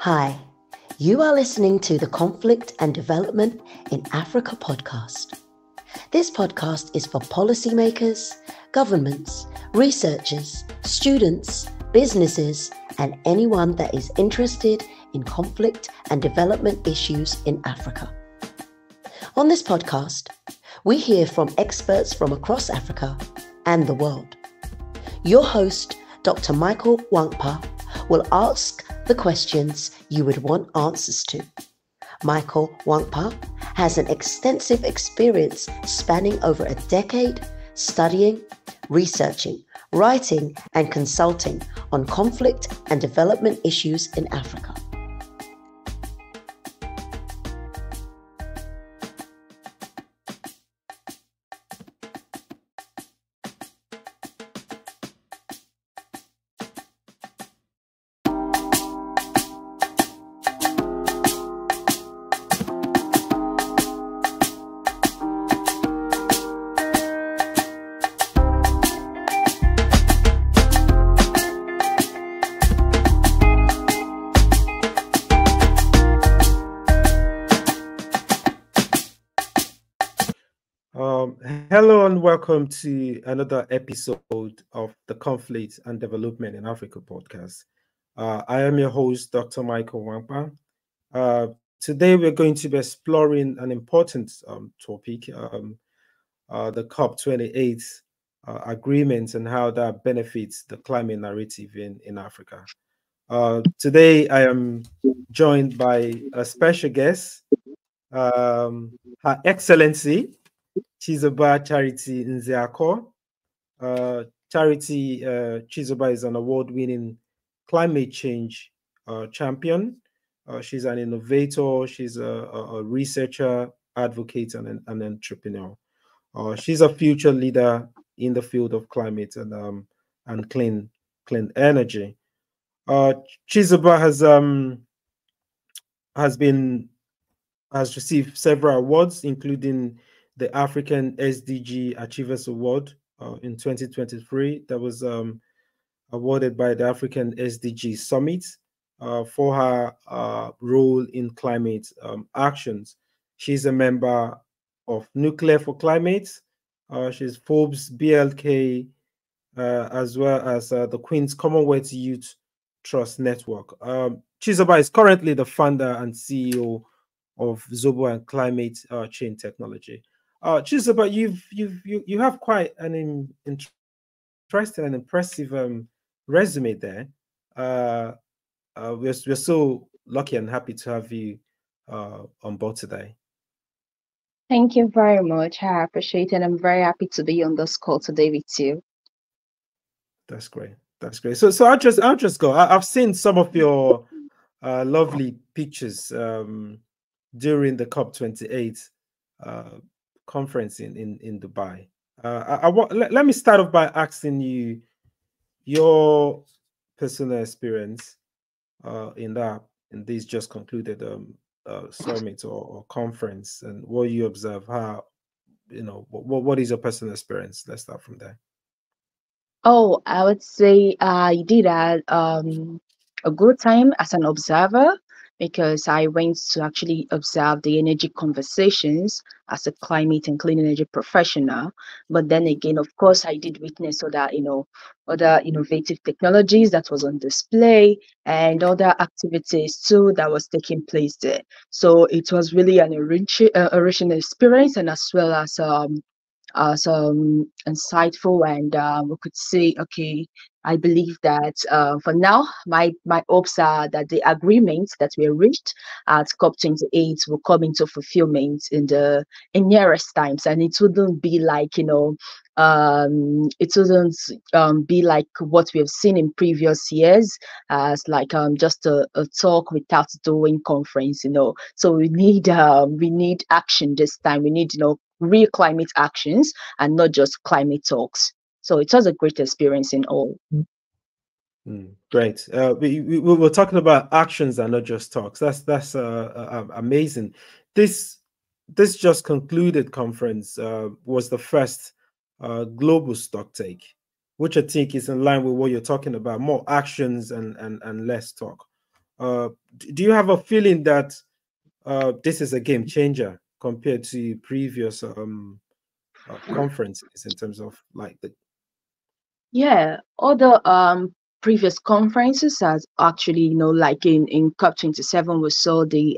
Hi, you are listening to the Conflict and Development in Africa podcast. This podcast is for policymakers, governments, researchers, students, businesses, and anyone that is interested in conflict and development issues in Africa. On this podcast, we hear from experts from across Africa and the world. Your host, Dr. Nwankpa, will ask the questions you would want answers to. Nwankpa has an extensive experience spanning over a decade studying, researching, writing, and consulting on conflict and development issues in Africa. Hello and welcome to another episode of the Conflict and Development in Africa podcast. I am your host, Dr. Nwankpa. Today we're going to be exploring an important topic, the COP28 agreement and how that benefits the climate narrative in Africa. Today I am joined by a special guest, Her Excellency Chizoba Charity Nzeakor. Charity Chizoba is an award-winning climate change champion. She's an innovator. She's a researcher, advocate, and an entrepreneur. She's a future leader in the field of climate and clean energy. Chizoba has received several awards, including the African SDG Achievers Award in 2023 that was awarded by the African SDG Summit for her role in climate actions. She's a member of Nuclear for Climate. She's Forbes BLK, as well as the Queen's Commonwealth Youth Trust Network. Chizoba is currently the founder and CEO of Zobo and Climate Chain Technology. Chizoba, you have quite an interesting and impressive resume there. We're so lucky and happy to have you on board today. Thank you very much. I appreciate it. I'm very happy to be on this call today with you. That's great. That's great. So I'll just go. I've seen some of your lovely pictures during the COP28 conference in Dubai. Let me start off by asking you your personal experience in this just concluded summit or conference, and what you observe. How what is your personal experience? Let's start from there. Oh, I would say I did have a good time as an observer because I went to actually observe the energy conversations as a climate and clean energy professional. But then again, of course, I did witness other innovative technologies that was on display and other activities too that was taking place there. So it was really an enriching experience, and as well as insightful, and we could say, okay, I believe that for now, my hopes are that the agreements that we reached at COP28 will come into fulfillment in nearest times, and it wouldn't be like it wouldn't be like what we have seen in previous years, as like just a talk without doing conference. So we need action this time. We need real climate actions and not just climate talks. So it was a great experience in all. Great. We were talking about actions and not just talks. That's amazing. This just concluded conference was the first global stock take, which I think is in line with what you're talking about, more actions and less talk. Do you have a feeling that this is a game changer compared to previous conferences in terms of like the Yeah, other previous conferences has actually, like in COP27, we saw we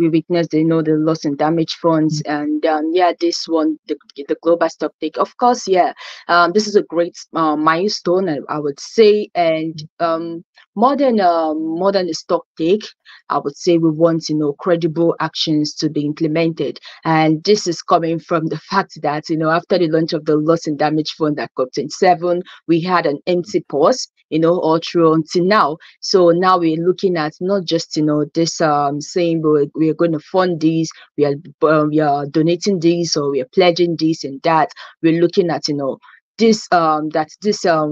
witnessed the loss and damage funds, and yeah, this one, the global stock take, of course, yeah, this is a great milestone, I would say, and more than the stock take, I would say we want credible actions to be implemented. And this is coming from the fact that, after the launch of the loss and damage fund at COP27, we had an empty pause, all through until now. So now we're looking at not just, this saying we're going to fund these, we are donating these, or we are pledging this and that. We're looking at, this financial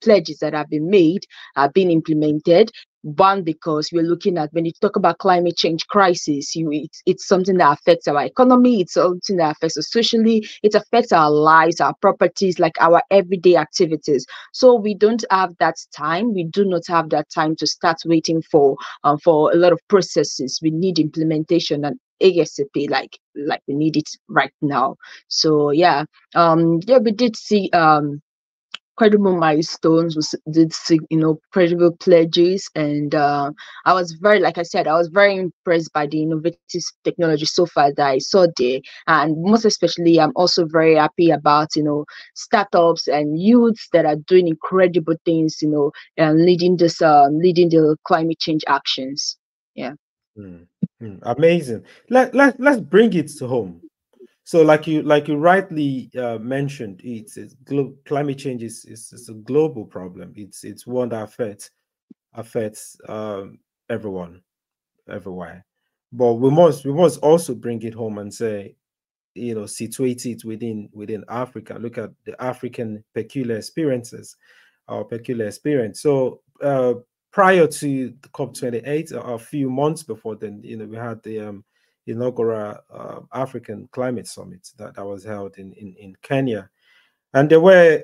pledges that have been made are being implemented. One, because we're looking at, when you talk about climate change crisis, it's something that affects our economy, it's something that affects us socially, it affects our lives, our properties, like our everyday activities. So we don't have that time. We do not have that time to start waiting for a lot of processes. We need implementation and ASAP, like we need it right now. So yeah, yeah, we did see credible milestones. We did see, credible pledges, and I was very, like I said, I was very impressed by the innovative technology so far that I saw there. And most especially, I'm also very happy about startups and youths that are doing incredible things, and leading leading the climate change actions. Yeah. Amazing. Let's bring it to home. So, like you rightly mentioned, it's climate change is a global problem. It's one that affects everyone everywhere. But we must also bring it home and say, situate it within Africa. Look at the African peculiar experiences, our peculiar experience. So prior to the COP28, a few months before then, we had the inaugural African Climate Summit that was held in Kenya, and there were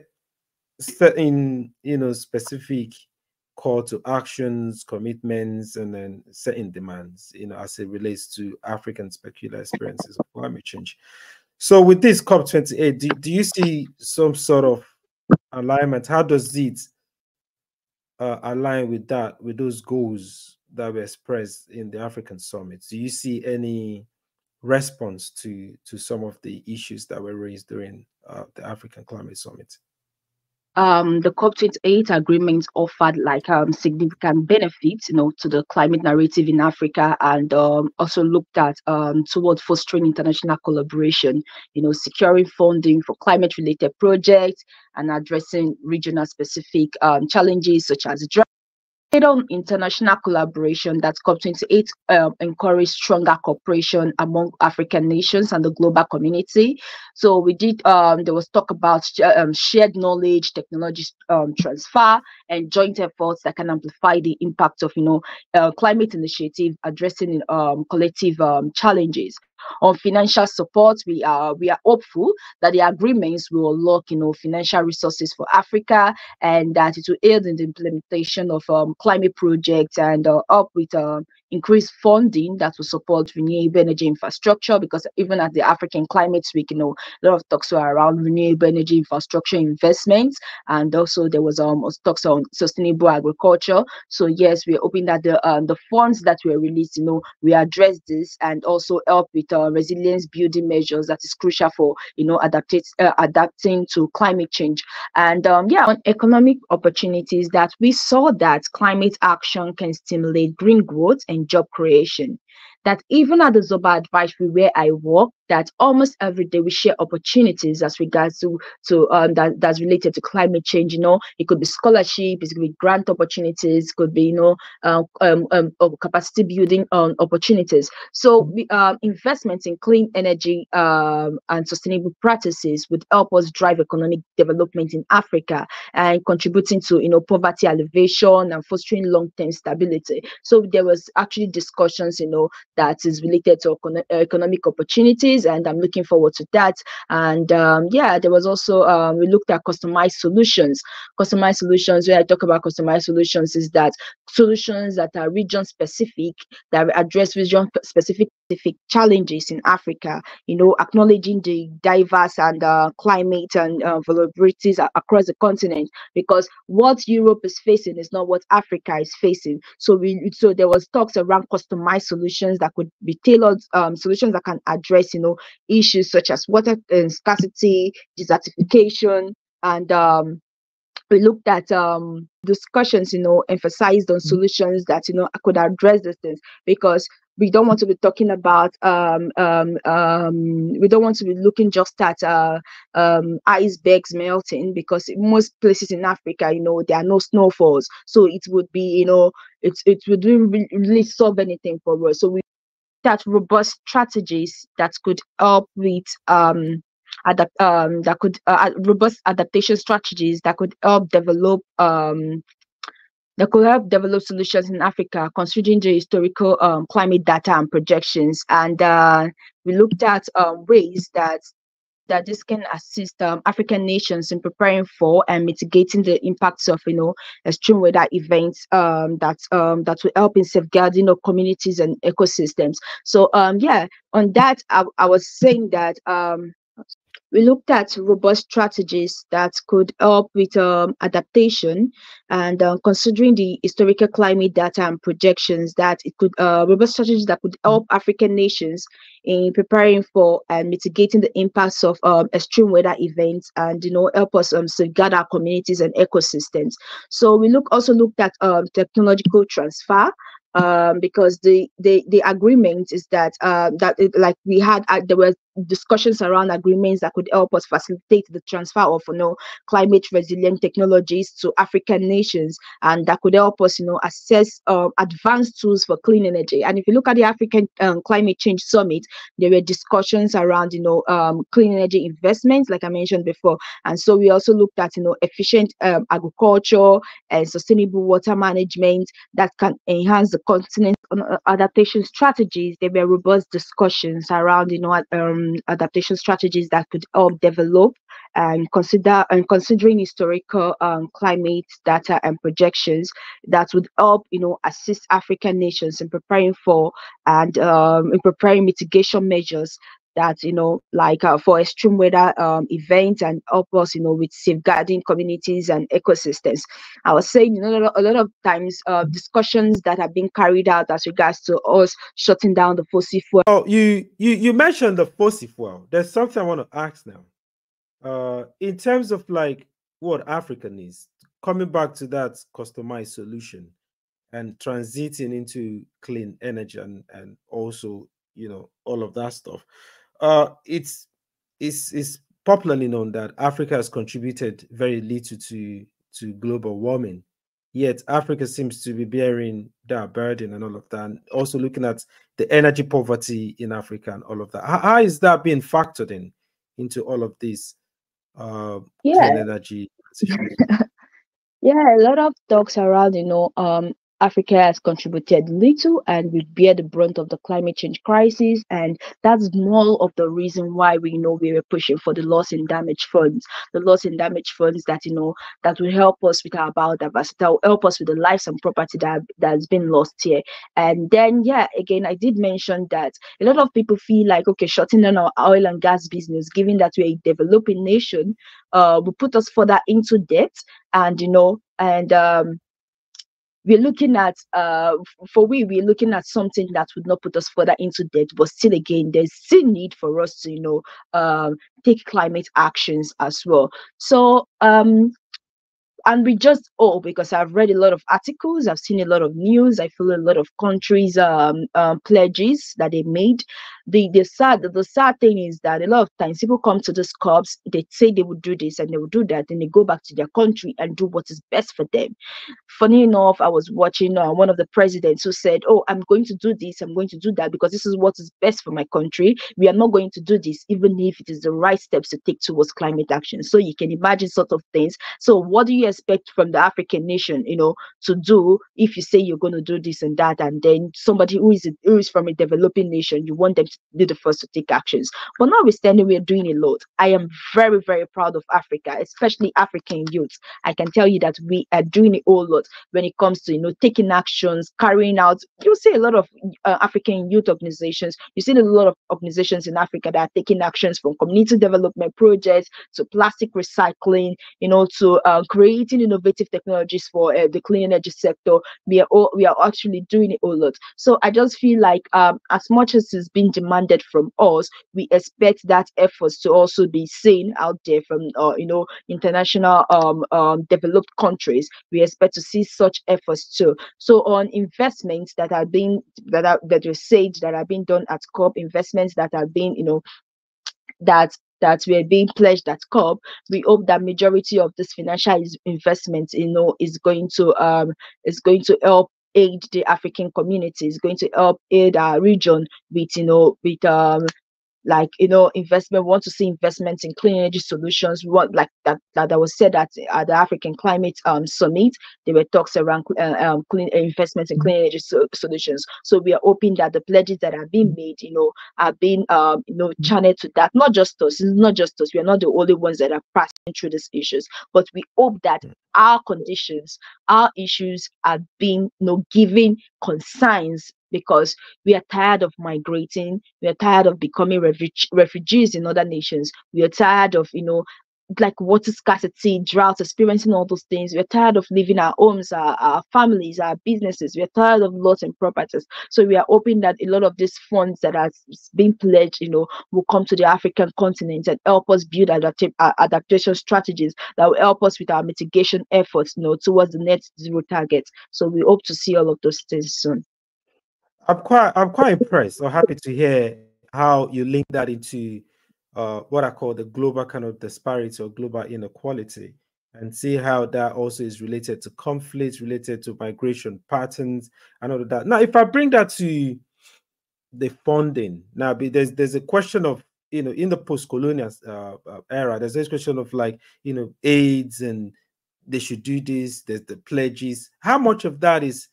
certain specific call to actions, commitments, and then setting demands, as it relates to Africans' peculiar experiences of climate change. So with this COP28, do you see some sort of alignment? How does it align with those goals that were expressed in the African summit? Do you see any response to some of the issues that were raised during the African Climate Summit? The COP28 agreement offered like significant benefits, to the climate narrative in Africa, and also looked at toward fostering international collaboration, securing funding for climate-related projects and addressing regional specific challenges such as drought. On international collaboration, that COP28 encouraged stronger cooperation among African nations and the global community. So we did, there was talk about shared knowledge, technology transfer, and joint efforts that can amplify the impact of, climate initiative addressing collective challenges. On financial support, we are hopeful that the agreements will unlock, financial resources for Africa, and that it will aid in the implementation of climate projects, and up with increased funding that will support renewable energy infrastructure. Because even at the African Climate Week, a lot of talks were around renewable energy infrastructure investments, and also there was talks on sustainable agriculture. So yes, we're hoping that the funds that were released, we address this and also help with resilience building measures that is crucial for adapting to climate change. And yeah, on economic opportunities, that we saw that climate action can stimulate green growth and job creation. That even at the Zoba Advisory where I work, that almost every day we share opportunities as regards to that's related to climate change. It could be scholarship, it could be grant opportunities, it could be capacity building opportunities. So investments in clean energy and sustainable practices would help us drive economic development in Africa, and contributing to poverty alleviation and fostering long-term stability. So there was actually discussions that is related to economic opportunities, communities, and I'm looking forward to that. And yeah, there was also we looked at customized solutions. Customized solutions, where I talk about customized solutions, is that solutions that are region specific, that address region specific challenges in Africa, acknowledging the diverse and climate and vulnerabilities across the continent, because what Europe is facing is not what Africa is facing. So there was talks around customized solutions that could be tailored, solutions that can address issues such as water scarcity, desertification, and we looked at discussions, emphasized on solutions that could address these things, because we don't want to be talking about we don't want to be looking just at icebergs melting, because in most places in Africa, there are no snowfalls, so it would be it would really solve anything for us. So we that robust strategies that could help with robust adaptation strategies that could help develop solutions in Africa, considering the historical climate data and projections. And we looked at ways that this can assist African nations in preparing for and mitigating the impacts of extreme weather events, that will help in safeguarding of communities and ecosystems. So yeah, on that I was saying that we looked at robust strategies that could help with adaptation, and considering the historical climate data and projections, that it could robust strategies that could help African nations in preparing for and mitigating the impacts of extreme weather events, and help us safeguard our communities and ecosystems. So we also looked at technological transfer, because the agreement is that like we had there were discussions around agreements that could help us facilitate the transfer of climate resilient technologies to African nations, and that could help us assess advanced tools for clean energy. And if you look at the African Climate Change Summit, there were discussions around clean energy investments, like I mentioned before. And so we also looked at efficient agriculture and sustainable water management that can enhance the continent adaptation strategies. There were robust discussions around adaptation strategies that could help develop and considering historical climate data and projections that would help assist African nations in preparing for and in preparing mitigation measures that like for extreme weather events, and help us with safeguarding communities and ecosystems. I was saying a lot of times discussions that have been carried out as regards to us shutting down the fossil fuel. Oh, you mentioned the fossil fuel. There's something I want to ask now. In terms of like what Africa needs, coming back to that customized solution and transiting into clean energy and also all of that stuff. It's popularly known that Africa has contributed very little to global warming, yet Africa seems to be bearing that burden and all of that. And also looking at the energy poverty in Africa and all of that. How is that being factored into all of this clean energy transitions? Yeah, a lot of talks around, Africa has contributed little and we bear the brunt of the climate change crisis. And that's more of the reason why we were pushing for the loss and damage funds, that, that will help us with our biodiversity, that will help us with the lives and property that's been lost here. And then, yeah, again, I did mention that a lot of people feel like, okay, shutting down our oil and gas business, given that we're a developing nation, will put us further into debt. And we're looking at we're looking at something that would not put us further into debt, but still again there's still need for us to take climate actions as well. So and we just because I've read a lot of articles, I've seen a lot of news, I feel a lot of countries pledges that they made. The sad thing is that a lot of times people come to these COPs, they say they would do this and they will do that, and they go back to their country and do what is best for them. Funny enough, I was watching one of the presidents who said, oh, I'm going to do this, I'm going to do that because this is what is best for my country. We are not going to do this even if it is the right steps to take towards climate action. So you can imagine sort of things. So what do you expect from the African nation, to do if you say you're going to do this and that, and then somebody who is from a developing nation, you want them to be the first to take actions. But notwithstanding, we are doing a lot. I am very, very proud of Africa, especially African youth. I can tell you that we are doing a whole lot when it comes to taking actions, carrying out. You see a lot of African youth organizations. You see a lot of organizations in Africa that are taking actions, from community development projects to plastic recycling, to creating innovative technologies for the clean energy sector. We are actually doing it a lot. So I just feel like as much as is being demanded from us, we expect that efforts to also be seen out there from international developed countries. We expect to see such efforts too. So on investments that are being that you said that are being done at COP, investments that are being that were being pledged at COP, we hope that majority of this financial investment, is going to help aid the African community, is going to help aid our region with investment. We want to see investments in clean energy solutions. We want, like that was said at the African Climate Summit, there were talks around clean investments in clean energy solutions. So we are hoping that the pledges that are being made, are being channeled to that. Not just us. It's not just us. We are not the only ones that are passing through these issues, but we hope that our conditions, our issues are being given consigns, because we are tired of migrating. We are tired of becoming refugees in other nations. We are tired of, like water scarcity, drought, experiencing all those things. We're tired of leaving our homes, our families, our businesses. We're tired of loss and properties. So we are hoping that a lot of these funds that are being pledged, will come to the African continent and help us build adaptation strategies that will help us with our mitigation efforts, towards the net zero target. So we hope to see all of those things soon. I'm quite impressed or happy to hear how you link that into what I call the global kind of disparity or global inequality, and see how that also is related to conflicts, related to migration patterns, and all of that. Now, if I bring that to the funding, now there's a question of, in the post-colonial era, there's this question of AIDS, and they should do this. There's the pledges. How much of that is,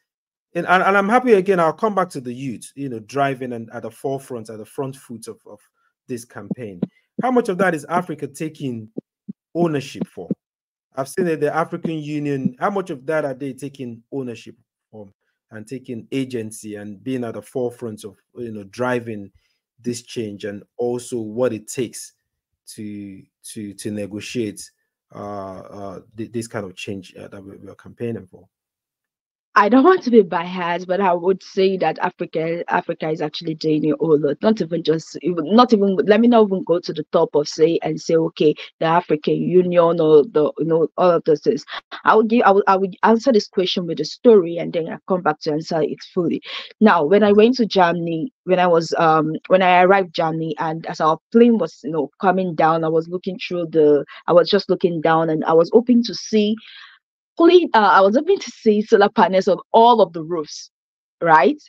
and I'm happy again. I'll come back to the youth, driving and at the forefront, at the front foot of this campaign. How much of that is Africa taking ownership for? I've seen that the African Union, how much of that are they taking ownership for and taking agency and being at the forefront of driving this change, and also what it takes to negotiate this kind of change that we're campaigning for? I don't want to be biased, but I would say that Africa is actually doing a whole lot. Not even. Let me not even go to the top of say okay, the African Union or all of those things. I would answer this question with a story, and then I come back to answer it fully. Now, when I went to Germany, when I arrived Germany, and as our plane was coming down, I was just looking down, and I was hoping to see solar panels on all of the roofs, right?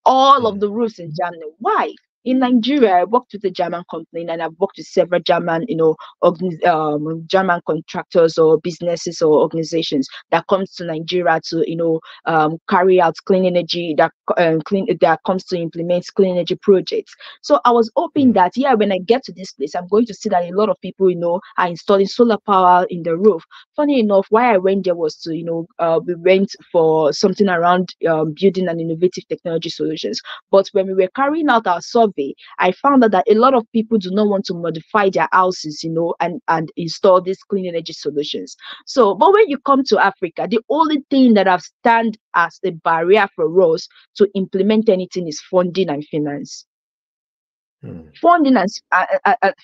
All of the roofs in Germany. Why? In Nigeria, I worked with a German company, and I've worked with several German, German contractors or businesses or organizations that comes to Nigeria to, carry out clean energy that comes to implement clean energy projects. So I was hoping that, when I get to this place, I'm going to see that a lot of people, are installing solar power in the roof. Funny enough, why I went there was to, we went for something around building an innovative technology solutions. But when we were carrying out our survey, I found out that a lot of people do not want to modify their houses, and install these clean energy solutions. So, but when you come to Africa, the only thing that have stand as a barrier for us to implement anything is funding and finance. Funding and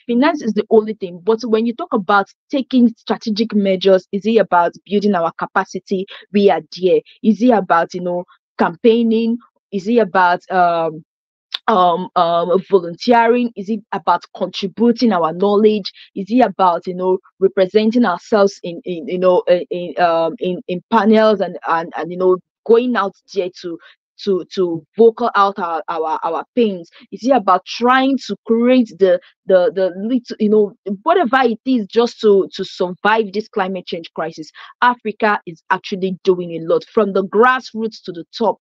finance is the only thing. But when you talk about taking strategic measures, is it about building our capacity? We are there. Is it about campaigning? Is it about volunteering? Is it about contributing our knowledge? Is it about representing ourselves in panels and going out there to to vocal out our pains? Is it about trying to create the little, whatever it is, just to survive this climate change crisis? Africa is actually doing a lot, from the grassroots to the top.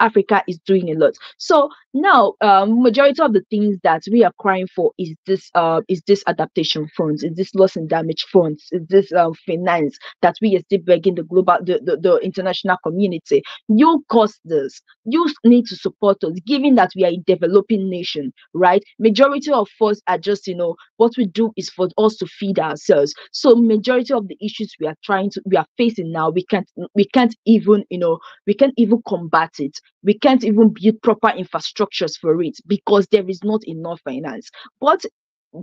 Africa is doing a lot. So now, majority of the things that we are crying for is this adaptation funds, is this loss and damage funds, is this finance that we are still begging the international community. You cause this. You need to support us, given that we are a developing nation, right? Majority of us are just, what we do is for us to feed ourselves. So majority of the issues we are facing now, we can't even, we can't even combat it. We can't even build proper infrastructures for it because there is not enough finance. But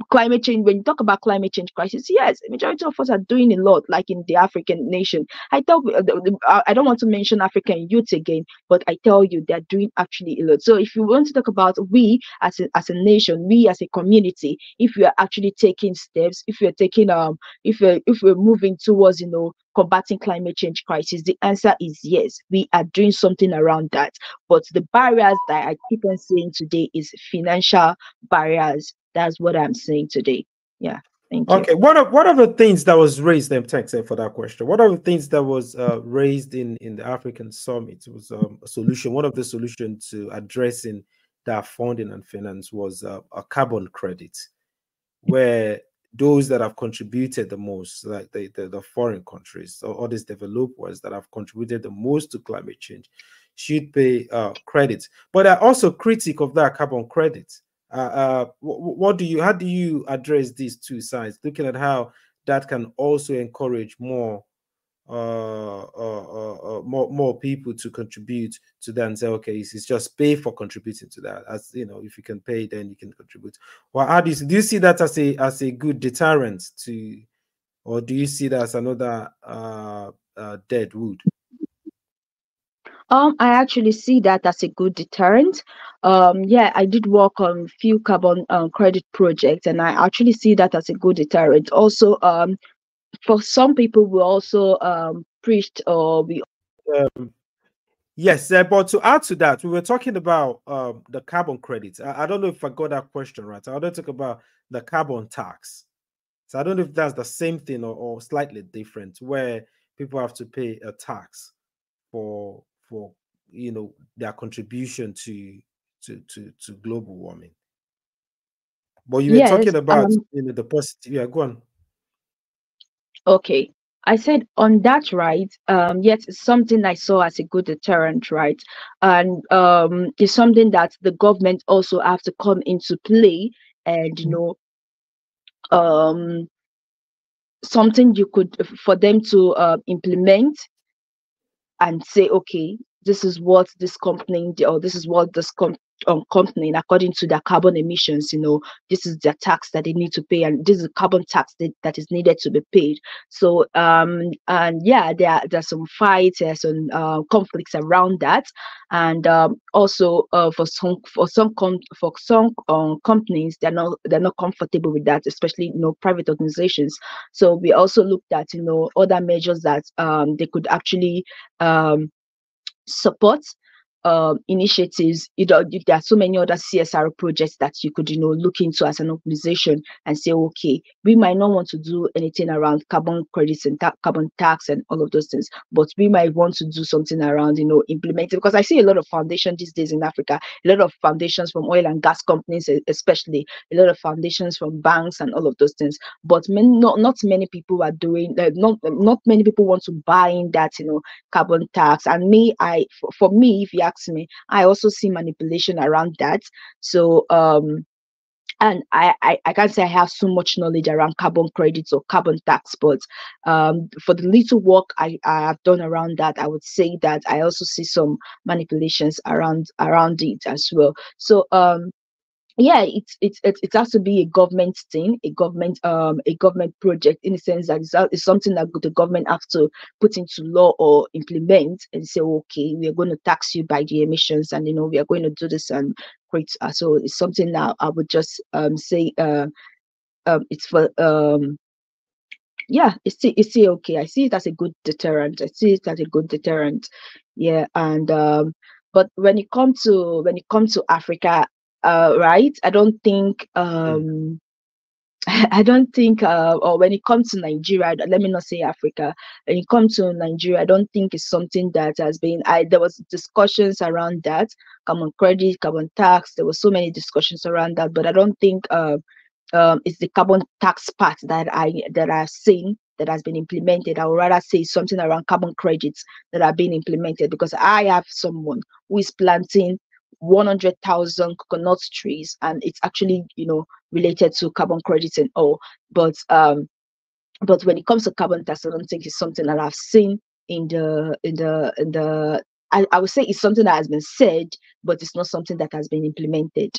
climate change, when you talk about climate change crisis, yes, the majority of us are doing a lot, like in the African nation. I don't want to mention African youth again, but I tell you, they're doing actually a lot. So if you want to talk about we as a nation, we as a community, if we are actually taking steps, if we are taking if we're moving towards, combating climate change crisis, the answer is yes, we are doing something around that. But the barriers that I keep on saying today is financial barriers. That's what I'm saying today. Yeah, thank you. Okay, what are the things that was raised? Thanks for that question. What are the things that was raised in the African summit? It was a solution. One of the solutions to addressing that funding and finance was a carbon credit, where those that have contributed the most, like the foreign countries or these developers that have contributed the most to climate change, should pay credit. But they're also critic of that carbon credit. How do you address these two sides, looking at how that can also encourage more more people to contribute to that, and say, okay, it's just pay for contributing to that. As if you can pay, then you can contribute. Well, how do you see that as a good deterrent to, or do you see that as another dead wood? I actually see that as a good deterrent. Yeah, I did work on few carbon credit projects, and I actually see that as a good deterrent. Also, for some people, we also preached, or we. Yes, but to add to that, we were talking about the carbon credits. I don't know if I got that question right. I want to talk about the carbon tax. So I don't know if that's the same thing or slightly different, where people have to pay a tax for their contribution to global warming. But you were Yes. talking about the positive. Yeah, go on. Okay. I said on that, right? Yes, it's something I saw as a good deterrent, right? And it's something that the government also have to come into play, and something you could, for them to implement and say, okay, this is what this company, or this is what this company, according to their carbon emissions, this is their tax that they need to pay, and this is carbon tax that is needed to be paid. So and yeah, there's some fights, there's some conflicts around that. And also for some companies, they're not comfortable with that, especially private organizations. So we also looked at other measures that they could actually support initiatives. There are so many other CSR projects that you could look into as an organization and say, okay, we might not want to do anything around carbon credits and carbon tax and all of those things, but we might want to do something around implementing, because I see a lot of foundations these days in Africa, a lot of foundations from oil and gas companies, especially a lot of foundations from banks and all of those things. But not many people are doing, not many people want to buy in that carbon tax. And for me, if you ask me, I also see manipulation around that. So and I can't say I have so much knowledge around carbon credits or carbon tax, but for the little work I have done around that, I would say that I also see some manipulations around it as well. So yeah, it has to be a government thing, a government project, in the sense that it's something that the government have to put into law or implement, and say, okay, we are going to tax you by the emissions, and we are going to do this and create. So it's something that I would just say it's for yeah, it's still okay. I see it as a good deterrent. I see it as a good deterrent. Yeah, and But when it comes to Africa, right, I don't think I don't think, or when it comes to Nigeria, let me not say Africa. When it comes to Nigeria, I don't think it's something that has been. There was discussions around that, carbon credit, carbon tax. There were so many discussions around that, but I don't think it's the carbon tax part that I've seen that has been implemented. I would rather say something around carbon credits that are being implemented, because I have someone who is planting 100,000 coconut trees, and it's actually, related to carbon credits and all. But when it comes to carbon tax, I don't think it's something that I've seen in the. I would say it's something that has been said, but it's not something that has been implemented.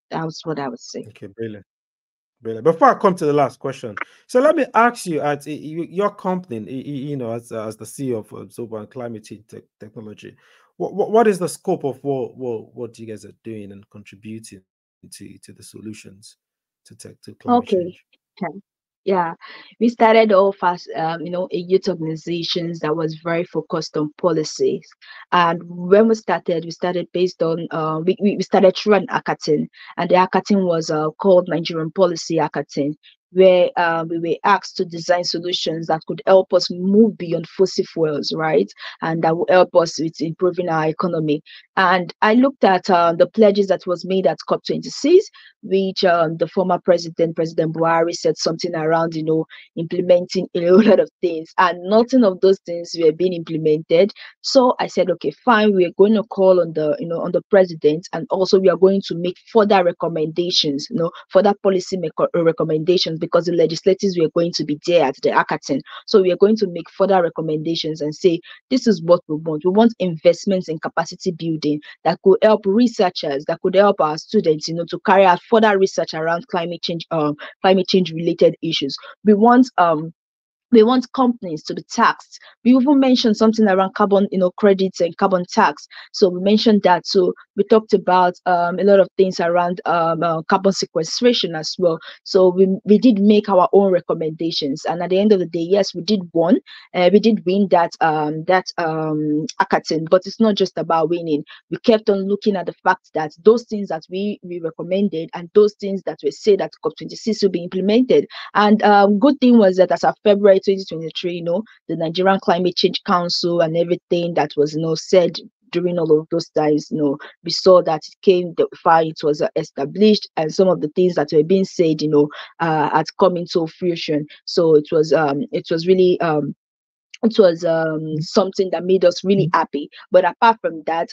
That's what I would say. Okay, brilliant. Brilliant. Before I come to the last question, so let me ask you, at your company, as the CEO of Chizoba and Climate Change Technology, what is the scope of what you guys are doing and contributing to the solutions to climate Okay. change? Okay. Yeah, we started off as a youth organizations that was very focused on policies. And when we started based on we started through an hackathon, and the hackathon was called Nigerian Policy Hackathon, where we were asked to design solutions that could help us move beyond fossil fuels, right, and that will help us with improving our economy. And I looked at the pledges that was made at COP26, which the former President Buhari, said something around, implementing a whole lot of things, and nothing of those things were being implemented. So I said, okay, fine, we are going to call on the president, and also we are going to make further recommendations, further policy recommendations, because the legislators were going to be there at the hackathon. So we are going to make further recommendations and say, this is what we want. We want investments in capacity building that could help researchers, that could help our students, to carry out further research around climate change related issues. We want companies to be taxed. We even mentioned something around carbon, credits and carbon tax. So we mentioned that. So we talked about a lot of things around carbon sequestration as well. So we did make our own recommendations, and at the end of the day, yes, we did win. We did win that hackathon. But it's not just about winning. We kept on looking at the fact that those things that we recommended, and those things that we said that COP26 will be implemented. And good thing was that as of February 2023, the Nigerian Climate Change Council and everything that was, said during all of those times, we saw that it came, the fire, it was established, and some of the things that were being said, had come into fruition. So it was really something that made us really happy. But apart from that,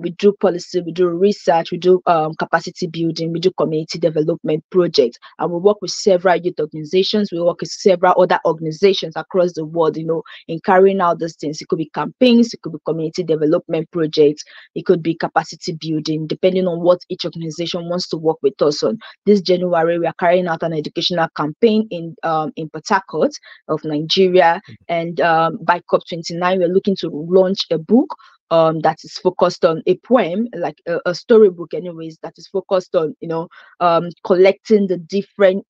we do policy, we do research, we do capacity building, we do community development projects, and we work with several youth organizations. We work with several other organizations across the world, in carrying out these things. It could be campaigns, it could be community development projects, it could be capacity building, depending on what each organization wants to work with us on. This January, we are carrying out an educational campaign in Port Harcourt of Nigeria, and by COP29, we're looking to launch a book that is focused on a poem, like a storybook, anyways, that is focused on, collecting the different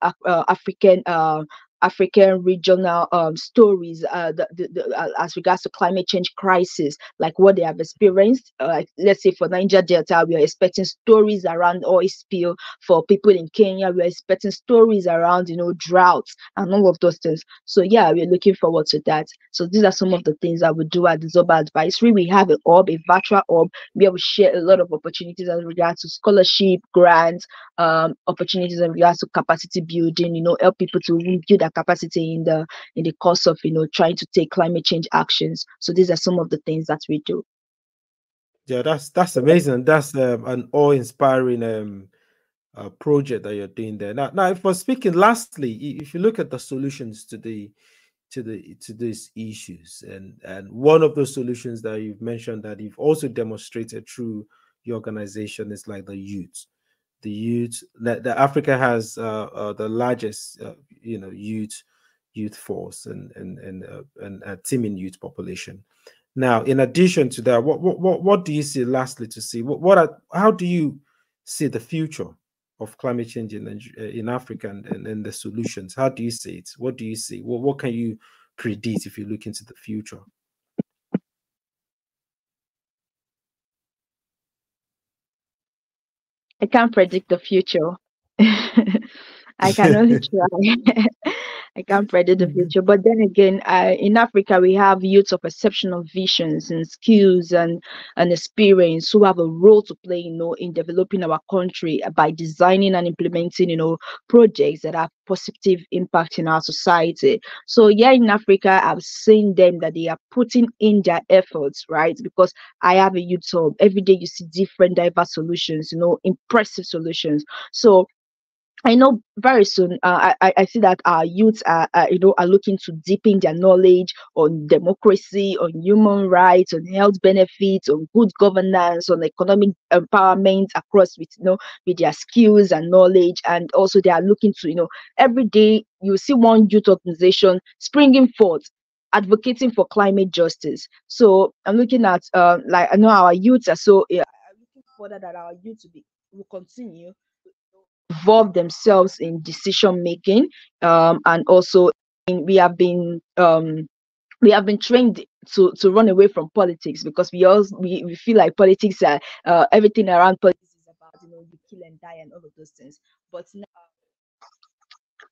African regional stories as regards to climate change crisis, like what they have experienced. Let's say for Niger Delta, we are expecting stories around oil spill. For people in Kenya, we are expecting stories around, droughts and all of those things. So yeah, we're looking forward to that. So these are some of the things that we do at the Chizoba Advisory. We have a virtual hub, where we share a lot of opportunities as regards to scholarship, grants, opportunities in regards to capacity building, help people to build their capacity in the course of, trying to take climate change actions. So these are some of the things that we do. Yeah, that's amazing. That's an awe-inspiring project that you're doing there. Now, if we're speaking lastly, if you look at the solutions to these issues, and one of those solutions that you've mentioned that you've also demonstrated through your organization is like the youth. The youth that Africa has the largest youth force and teeming youth population. Now, in addition to that, what do you see lastly to see? How do you see the future of climate change in Africa and the solutions? How do you see it? What do you see? What can you predict if you look into the future? I can't predict the future. I can only try. I can't predict the future. But then again, in Africa, we have youths of exceptional visions and skills and experience who have a role to play, in developing our country by designing and implementing, projects that have positive impact in our society. So yeah, in Africa, I've seen them that they are putting in their efforts, right? Because I have a youth hub. Every day you see different diverse solutions, impressive solutions. So I know very soon. I see that our youths are looking to deepen their knowledge on democracy, on human rights, on health benefits, on good governance, on economic empowerment across with their skills and knowledge, and also they are looking to every day you see one youth organization springing forth, advocating for climate justice. So I'm looking at like I know our youths are so. I'm looking further that our youth will continue involve themselves in decision making, and also we have been trained to run away from politics because we feel like politics are everything around politics is about you kill and die and all of those things. But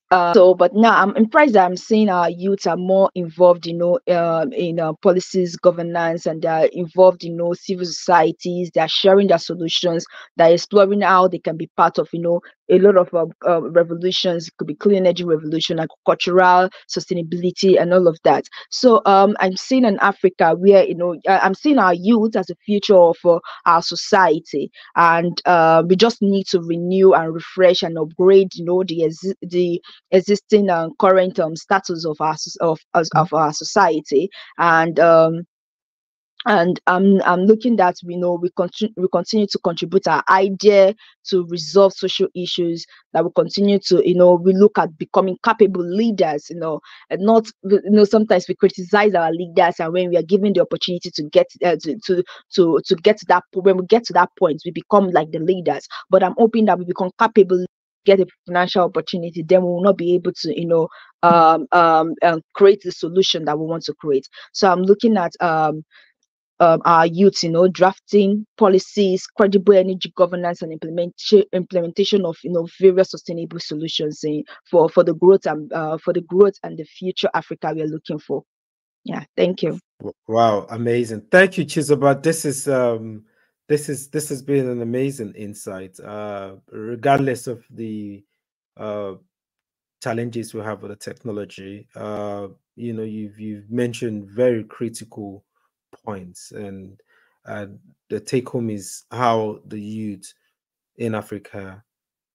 but now I'm impressed that I'm seeing our youth are more involved, in policies, governance, and they're involved in, civil societies. They're sharing their solutions. They're exploring how they can be part of, a lot of revolutions. It could be clean energy revolution, agricultural sustainability, and all of that. So I'm seeing in Africa where I'm seeing our youth as the future of our society, and we just need to renew and refresh and upgrade, the existing current status of of our society. And I'm looking that we continue to contribute our idea to resolve social issues, that we continue to we look at becoming capable leaders, and not sometimes we criticize our leaders, and when we are given the opportunity to get to get to that when we get to that point, we become like the leaders. But I'm hoping that we become capable, get a financial opportunity, then we will not be able to create the solution that we want to create. So I'm looking at our youth, drafting policies, credible energy governance, and implementation of various sustainable solutions for the growth and the future Africa we are looking for. Yeah, thank you. Wow, amazing! Thank you, Chizoba. This has been an amazing insight. Regardless of the uh, challenges we have with the technology, you've mentioned very critical points, and the take home is how the youth in Africa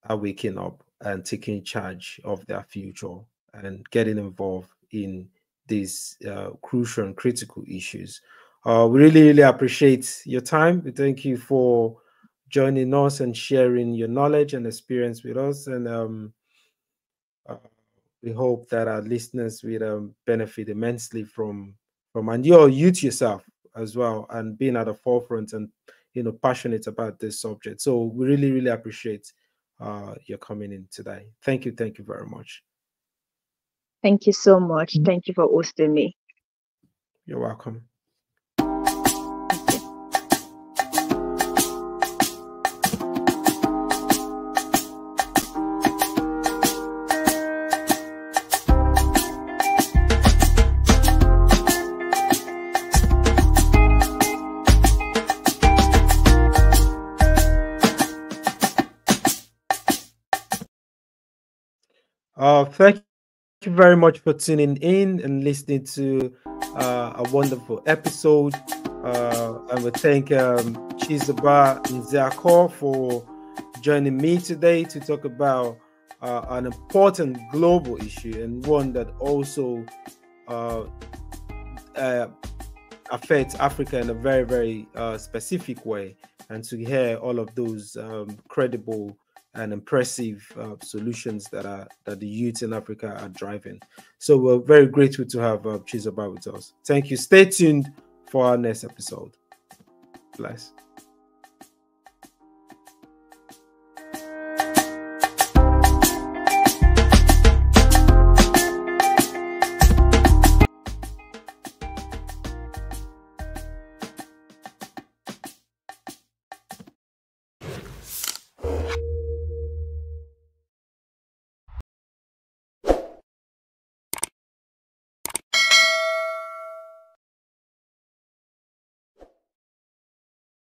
are waking up and taking charge of their future and getting involved in these crucial and critical issues. We really, really appreciate your time. We thank you for joining us and sharing your knowledge and experience with us. And uh, we hope that our listeners will benefit immensely from and your youth yourself as well, and being at the forefront and passionate about this subject. So we really, really appreciate your coming in today. Thank you very much. Thank you so much. Thank you for hosting me. You're welcome. Thank you very much for tuning in and listening to a wonderful episode. And we thank Chizoba and Nzeakor for joining me today to talk about an important global issue, and one that also affects Africa in a very, very specific way, and to hear all of those credible and impressive solutions that the youth in Africa are driving. So we're very grateful to have Chizoba with us. Thank you. Stay tuned for our next episode. Bless.